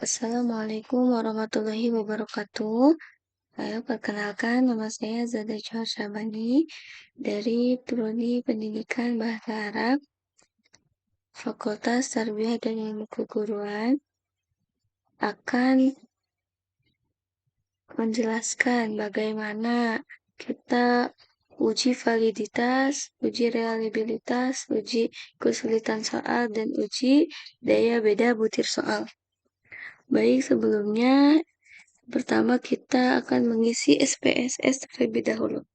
Assalamualaikum warahmatullahi wabarakatuh. Perkenalkan, nama saya Zada Johar Syabani dari Prodi Pendidikan Bahasa Arab, Fakultas Tarbiyah dan Ilmu Keguruan, akan menjelaskan bagaimana kita uji validitas, uji reliabilitas, uji kesulitan soal, dan uji daya beda butir soal. Baik, sebelumnya pertama kita akan mengisi SPSS terlebih dahulu.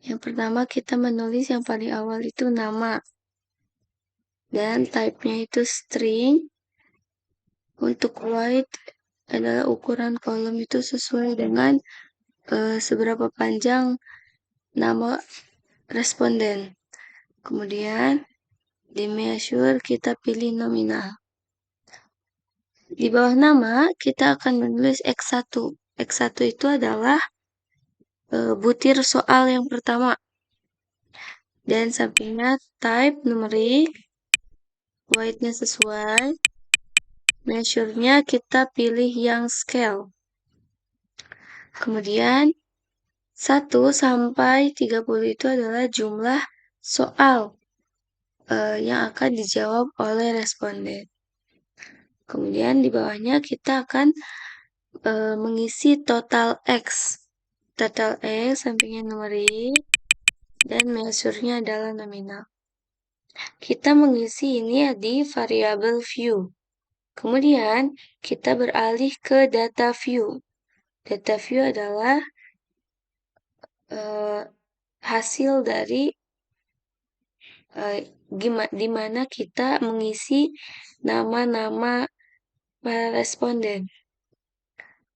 Yang pertama kita menulis yang paling awal itu nama. Dan type-nya itu string. Untuk wide adalah ukuran kolom itu sesuai dengan seberapa panjang nama responden. Kemudian di measure kita pilih nominal. Di bawah nama kita akan menulis X1. X1 itu adalah butir soal yang pertama. Dan sampingnya type numerik, width-nya sesuai, measure-nya kita pilih yang scale. Kemudian 1 sampai 30 itu adalah jumlah soal yang akan dijawab oleh responden. Kemudian di bawahnya kita akan mengisi total X. Total X sampingnya numerik dan measure-nya adalah nominal. Kita mengisi ini di variabel view. Kemudian kita beralih ke data view. Data view adalah hasil dari di mana kita mengisi nama-nama para responden.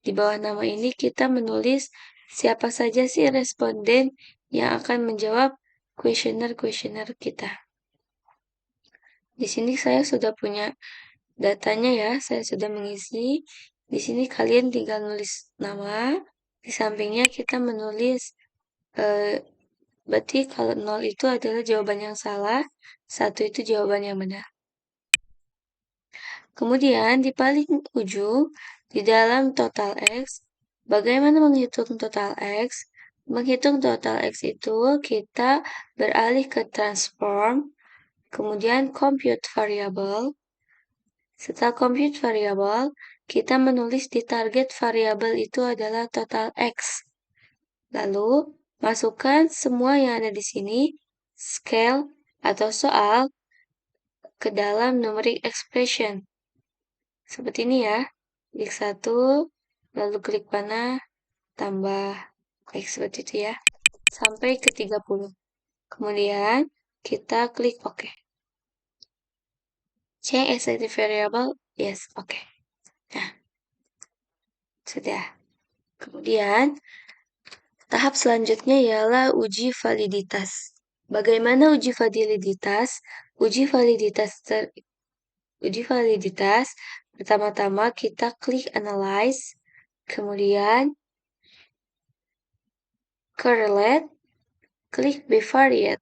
Di bawah nama ini kita menulis siapa saja sih responden yang akan menjawab kuesioner kita. Di sini saya sudah punya datanya ya, saya sudah mengisi. Di sini kalian tinggal nulis nama, di sampingnya kita menulis, berarti kalau 0 itu adalah jawaban yang salah, 1 itu jawaban yang benar. Kemudian di paling ujung, di dalam total X, bagaimana menghitung total X? Menghitung total X itu kita beralih ke transform, kemudian compute variable. Setelah compute variable, kita menulis di target variabel itu adalah total X. Lalu, masukkan semua yang ada di sini, scale atau soal, ke dalam numeric expression. Seperti ini ya. Klik 1, lalu klik panah, tambah. Klik seperti itu ya. Sampai ke 30. Kemudian, kita klik OK. Change active variable, yes, OK. Nah, sudah. Kemudian, tahap selanjutnya ialah uji validitas. Bagaimana uji validitas? Uji validitas pertama-tama kita klik analyze, kemudian correlate, klik bivariate.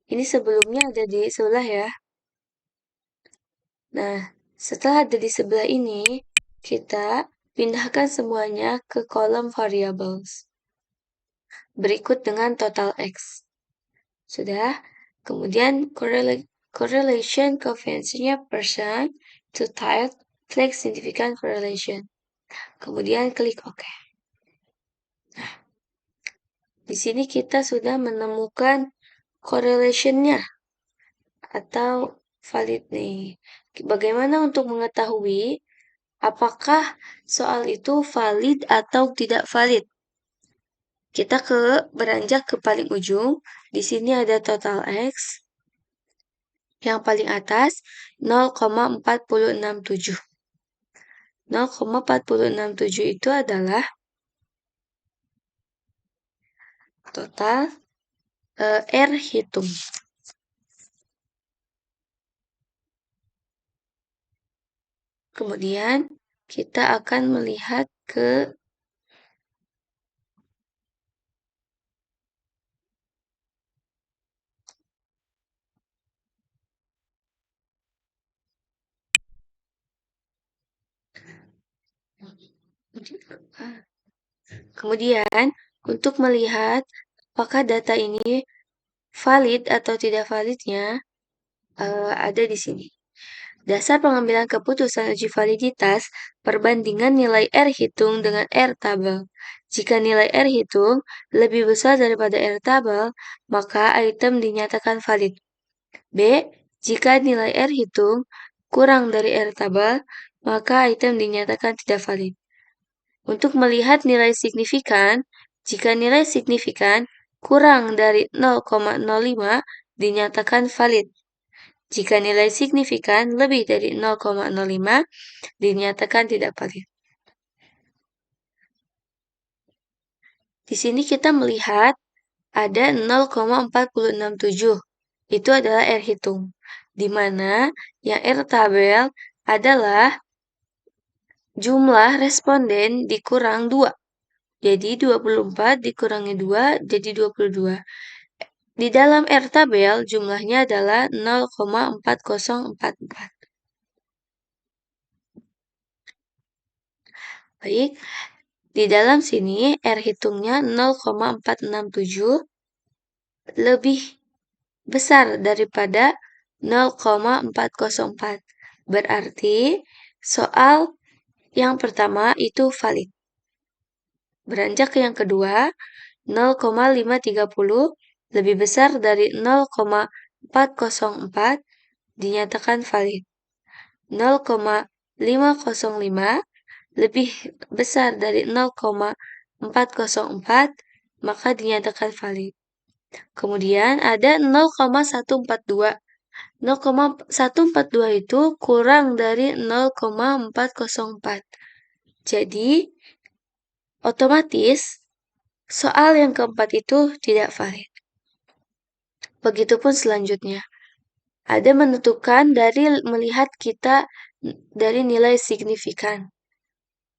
Ini sebelumnya ada di sebelah ya. Nah, setelah ada di sebelah ini, kita pindahkan semuanya ke kolom variables. Berikut dengan total X. Sudah. Kemudian correlation coefficient-nya percent to type, klik significant correlation. Kemudian klik OK. Nah, di sini kita sudah menemukan correlation-nya atau valid nih. Bagaimana untuk mengetahui apakah soal itu valid atau tidak valid? Kita beranjak ke paling ujung. Di sini ada total X. Yang paling atas 0,467. 0,467 itu adalah total R hitung. Kemudian kita akan melihat ke Kemudian, untuk melihat apakah data ini valid atau tidak validnya, ada di sini. Dasar pengambilan keputusan uji validitas perbandingan nilai R hitung dengan R tabel. Jika nilai R hitung lebih besar daripada R tabel, maka item dinyatakan valid. B. Jika nilai R hitung kurang dari R tabel, maka item dinyatakan tidak valid. Untuk melihat nilai signifikan, jika nilai signifikan kurang dari 0,05 dinyatakan valid. Jika nilai signifikan lebih dari 0,05 dinyatakan tidak valid. Di sini kita melihat ada 0,467. Itu adalah R hitung. Di mana yang R tabel adalah jumlah responden dikurang 2. Jadi 24 dikurangi 2 jadi 22. Di dalam R tabel jumlahnya adalah 0,4044. Baik, di dalam sini R hitungnya 0,467 lebih besar daripada 0,404. Berarti soal yang pertama itu valid. Beranjak ke yang kedua, 0,530 lebih besar dari 0,404 dinyatakan valid. 0,505 lebih besar dari 0,404 maka dinyatakan valid. Kemudian ada 0,142. 0,142 itu kurang dari 0,404. Jadi, otomatis soal yang keempat itu tidak valid. Begitupun selanjutnya. Ada menentukan dari melihat kita dari nilai signifikan.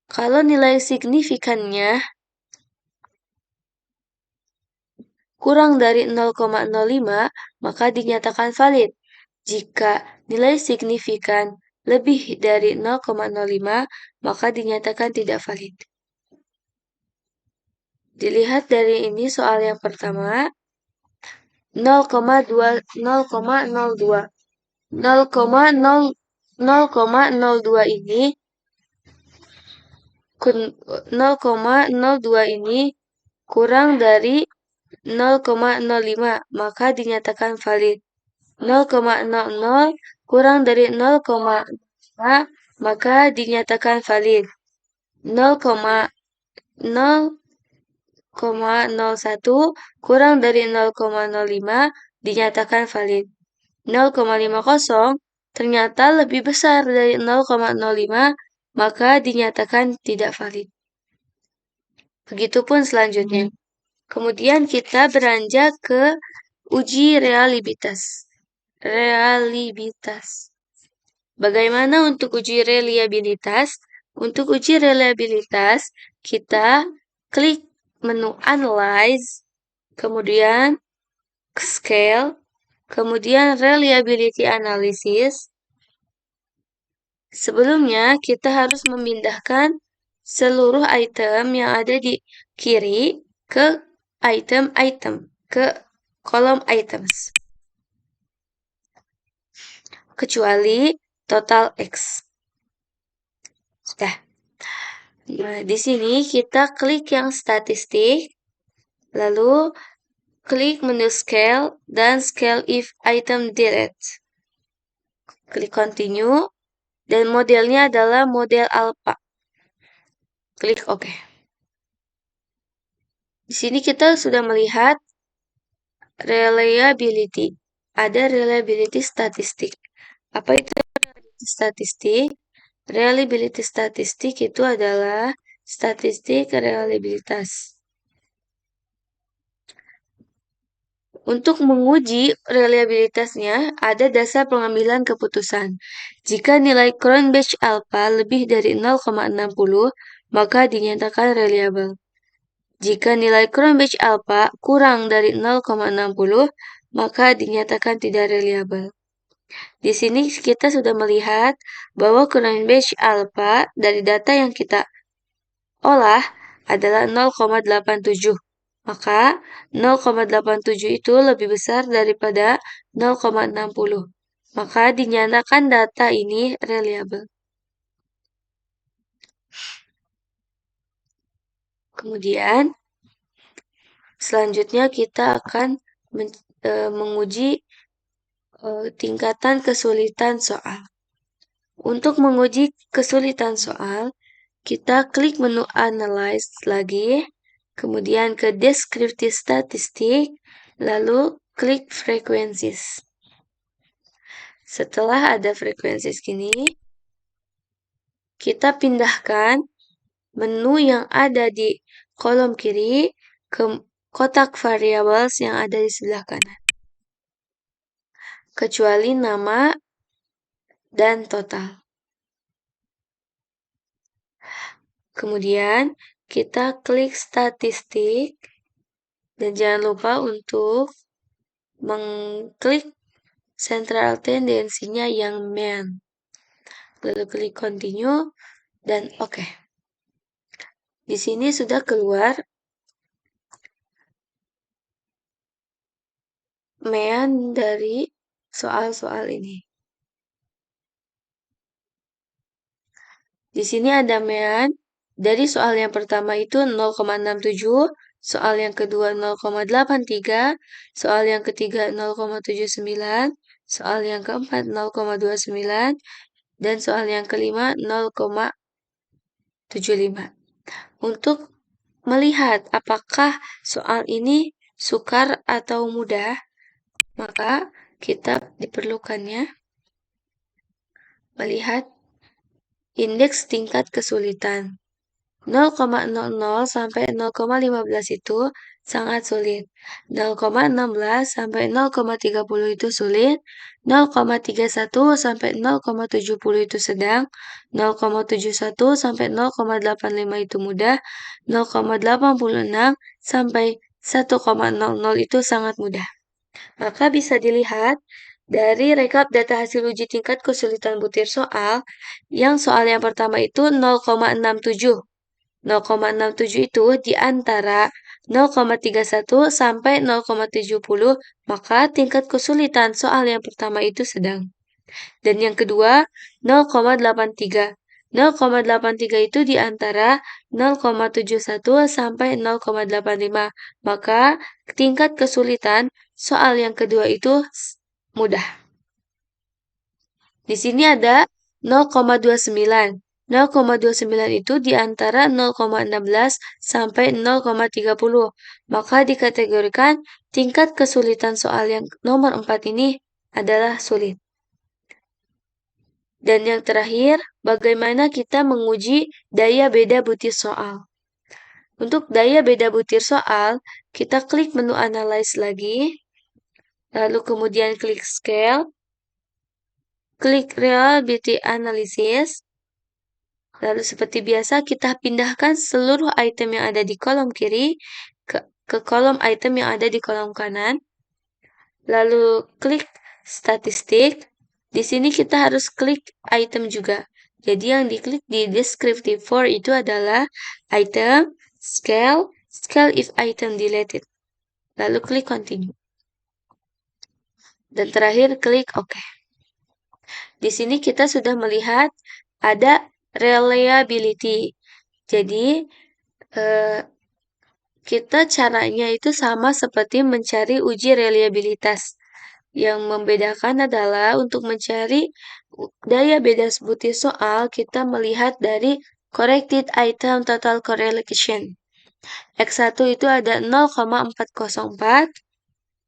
Kalau nilai signifikannya kurang dari 0,05, maka dinyatakan valid. Jika nilai signifikan lebih dari 0,05, maka dinyatakan tidak valid. Dilihat dari ini soal yang pertama, 0,02 ini 0,02 ini kurang dari 0,05 maka dinyatakan valid. 0,00 kurang dari 0,5 maka dinyatakan valid. 0,01 kurang dari 0,05 dinyatakan valid. 0,50 ternyata lebih besar dari 0,05 maka dinyatakan tidak valid. Begitupun selanjutnya. Kemudian kita beranjak ke uji reliabilitas. Bagaimana untuk uji reliabilitas? Untuk uji reliabilitas, kita klik menu Analyze, kemudian Scale, kemudian Reliability Analysis. Sebelumnya, kita harus memindahkan seluruh item yang ada di kiri ke ke kolom items. Kecuali total X. Sudah. Nah, di sini kita klik yang statistik, lalu klik menu scale dan scale if item delete. Klik continue dan modelnya adalah model alpha. Klik OK. Di sini kita sudah melihat reliability. Ada reliability statistik. Apa itu reliability statistik? Reliability statistik itu adalah statistik reliabilitas. Untuk menguji reliabilitasnya, ada dasar pengambilan keputusan. Jika nilai Cronbach alpha lebih dari 0,60, maka dinyatakan reliable. Jika nilai Cronbach alpha kurang dari 0,60, maka dinyatakan tidak reliable. Di sini kita sudah melihat bahwa Cronbach alpha dari data yang kita olah adalah 0,87. Maka 0,87 itu lebih besar daripada 0,60. Maka dinyatakan data ini reliable. Kemudian, selanjutnya kita akan menguji tingkatan kesulitan soal. Untuk menguji kesulitan soal, kita klik menu Analyze lagi, kemudian ke Descriptive Statistik, lalu klik Frequencies. Setelah ada frequencies gini, kita pindahkan menu yang ada di kolom kiri ke kotak variables yang ada di sebelah kanan. Kecuali nama dan total. Kemudian kita klik statistik dan jangan lupa untuk mengklik central tendensinya yang mean. Lalu klik continue dan oke. Di sini sudah keluar mean dari soal-soal ini. Di sini ada mean dari soal yang pertama itu 0,67, soal yang kedua 0,83, soal yang ketiga 0,79, soal yang keempat 0,29, dan soal yang kelima 0,75. Untuk melihat apakah soal ini sukar atau mudah, maka kita diperlukannya melihat indeks tingkat kesulitan. 0,00 sampai 0,15 itu sangat sulit. 0,16 sampai 0,30 itu sulit. 0,31 sampai 0,70 itu sedang. 0,71 sampai 0,85 itu mudah. 0,86 sampai 1,00 itu sangat mudah. Maka bisa dilihat dari rekap data hasil uji tingkat kesulitan butir soal, yang soal yang pertama itu 0,67. 0,67 itu di antara 0,31 sampai 0,70, maka tingkat kesulitan soal yang pertama itu sedang. Dan yang kedua, 0,83. 0,83 itu di antara 0,71 sampai 0,85. Maka tingkat kesulitan soal yang kedua itu mudah. Di sini ada 0,29. 0,29 itu di antara 0,16 sampai 0,30. Maka dikategorikan tingkat kesulitan soal yang nomor 4 ini adalah sulit. Dan yang terakhir, bagaimana kita menguji daya beda butir soal. Untuk daya beda butir soal, kita klik menu Analyze lagi, lalu kemudian klik Scale, klik Reliability Analysis, lalu seperti biasa kita pindahkan seluruh item yang ada di kolom kiri ke kolom item yang ada di kolom kanan. Lalu klik statistik. Di sini kita harus klik item juga. Jadi yang diklik di descriptive for itu adalah item, scale, scale if item deleted. Lalu klik continue. Dan terakhir klik OK. Di sini kita sudah melihat ada reliability. Jadi, kita caranya itu sama seperti mencari uji reliabilitas. Yang membedakan adalah untuk mencari daya beda butir soal, kita melihat dari corrected item total correlation. X1 itu ada 0,404,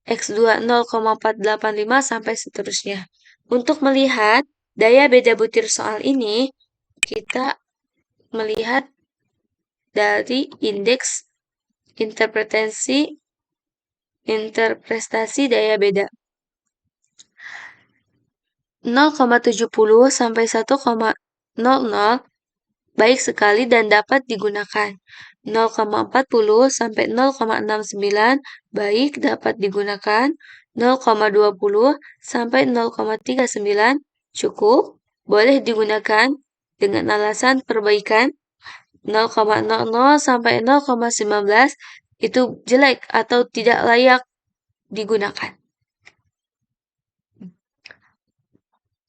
X2 0,485 sampai seterusnya. Untuk melihat daya beda butir soal ini, kita melihat dari indeks interpretasi daya beda. 0,70 sampai 1,00 baik sekali dan dapat digunakan. 0,40 sampai 0,69 baik dapat digunakan. 0,20 sampai 0,39 cukup, boleh digunakan dengan alasan perbaikan. 0,00 sampai 0,19 itu jelek atau tidak layak digunakan.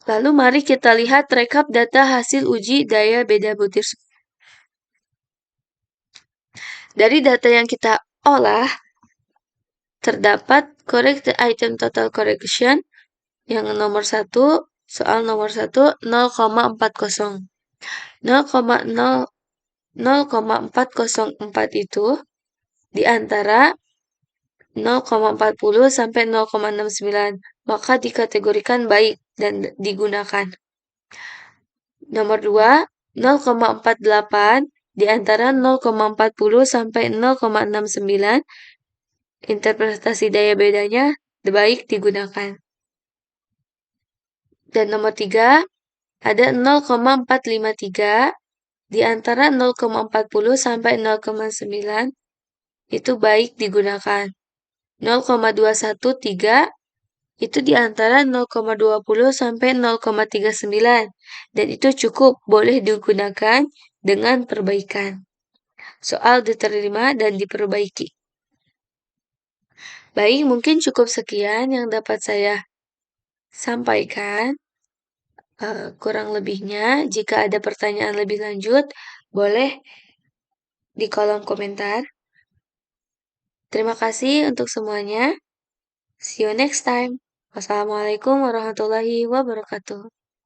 Lalu mari kita lihat rekap data hasil uji daya beda butir. Dari data yang kita olah, terdapat correct item total correction yang nomor 1, soal nomor 1, 0,40. 0,404 itu di antara 0,40 sampai 0,69, maka dikategorikan baik dan digunakan. Nomor 2, 0,48 di antara 0,40 sampai 0,69, interpretasi daya bedanya baik digunakan. Dan nomor 3, ada 0,453 di antara 0,40 sampai 0,9, itu baik digunakan. 0,213 itu di antara 0,20 sampai 0,39 dan itu cukup boleh digunakan dengan perbaikan. Soal diterima dan diperbaiki. Baik, mungkin cukup sekian yang dapat saya sampaikan. Kurang lebihnya, jika ada pertanyaan lebih lanjut, boleh di kolom komentar. Terima kasih untuk semuanya. See you next time. Wassalamualaikum warahmatullahi wabarakatuh.